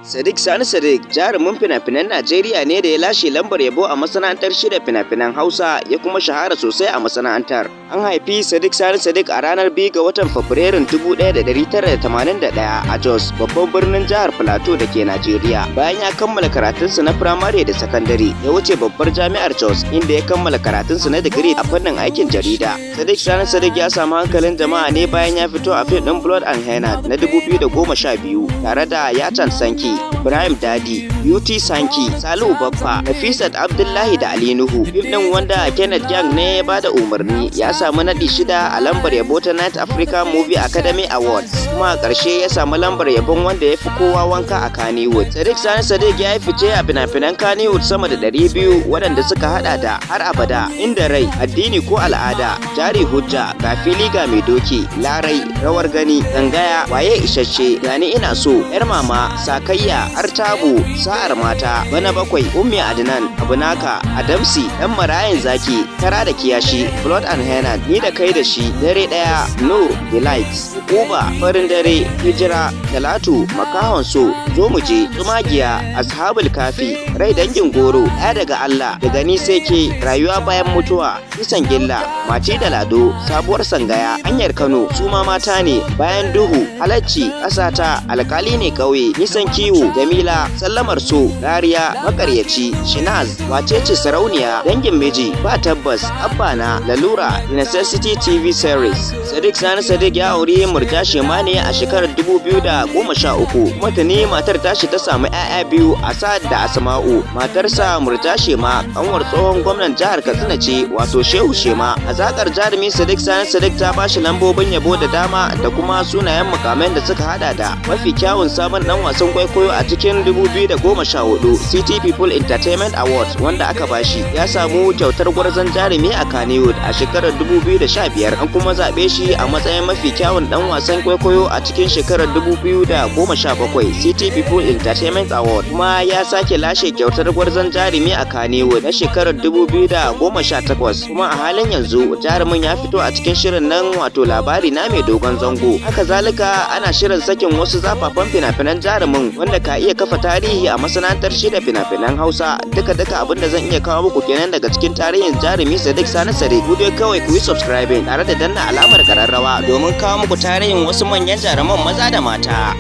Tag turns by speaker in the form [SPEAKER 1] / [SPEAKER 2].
[SPEAKER 1] Sadik Sani Sadik jarumin fina-finan Najeriya ne da ya lashe lambar yabo a masana'antar shirya fina-finan Hausa ya kuma shahara sosai a masana'antar. An haifi Sadik Sani Sadik a ranar 2 ga watan Fabrairun 1981 a Jos, babban birnin jihar Plateau da ke Najeriya. Bayan ya kammala karatunsa na firamare da sakandare, ya wuce babbar jami'ar Jos inda ya kammala karatunsa na digiri a fannin aikin jarida. Sadik Sani Sadik ya samu hankalin jama'a ne bayan ya fito a fim ɗin Blood and Henna na 2012 tare da Yatan Sanki, Ibrahim Dadi, Beauty Sanki, Salihu Baffa, Nafisat Abdullahi da Ali Nuhu. Fim ɗin wanda Kenneth Young ne ya bada umarni ya samu naɗi 6 a lambar yabo ta Night Africa Movie Academy Awards, kuma a ƙarshe ya samu lambar yabon wanda ya fi kowa wanka a Kannywood. Sadik Sani Sadik ya yi fice a fina-finan Kannywood sama da 200 waɗanda suka haɗa da Har Abada, Inda Rai, Addini ko Al'ada, Jari Hujja, Ga Fili Ga Mai Doki, Larai, Rawar Gani, Gangaya, Waye Isasshe, Gani Ina So, Yar Mama, Sakayya, Artabu, Sa'ar Mata, Bana Bakwai, Ummi Adnan, Abunaka, Adamsi, Ɗan Marayan Zaki, Kara da Kiyashi, Blood and Henna, Ni da Kai da Shi, Dare Ɗaya, Nur, Delights, Uba, Farin Dare, Hijira, Talatu, Makahon So, Zo Mu Je, Tsumagiya, Ashabul Kafi, Rai Dangin Goro, Ɗaya Daga Allah, Daga Ni Sai Ke, Rayuwa Bayan Mutuwa, Kisan Gilla, Mace da Lado, Sabuwar Sangaya, Hanyar Kano, Suma Mata Ne, Bayan Duhu, Halacci, Ƙasata, Alƙali Ne Ƙauye, Nisan Kiwo, Jamila, Sallamar So, Dariya, Makaryaci, Shinaz, Wacece Sarauniya, Dangin Miji, Ba Tabbas, Abbana, Lalura, Necessity TV Series. Sadik Sani Sadik ya auri Murja Shema ne a shekarar 2013, kuma tuni matar tashi ta samu 'ya'ya biyu, Asad da Asma'u. Matarsa Murja Shema kanwar tsohon gwamnan jihar Katsina ce, wato Shehu Shema. Hazakar jarumi Sadik Sani Sadik ta bashi lambobin yabo da dama da kuma sunayen mukaman da suka hada da mafi kyawun sabon dan wasan kwaikwayo a cikin 2014 City People Entertainment Awards wanda aka bashi. Ya samu kyautar gwarzon jarumi a Kannywood a shekarar 2015, an kuma zaɓe shi a matsayin mafi kyawun dan wasan kwaikwayo a cikin shekarar 2017 City People Entertainment Award, kuma ya sake lashe kyautar gwarzon jarumi a Kannywood na shekarar 2018. Kuma a halin yanzu jarumin ya fito a cikin shirin nan wato Labari Na Mai Dogon Zango. Haka zalika ana shirin sakin wasu zafafan fina-finan jarumin wanda ka iya kafa tarihi a masana'antar shirya fina-finan Hausa. Duka abinda zan iya kawo muku kenan daga cikin tarihin jarumi Sadik Sani Sadik. Ku dai kawai ku yi subscribing tare da danna alamar kararrawa domin kawo muku tarihin wasu manyan jaruman maza da mata.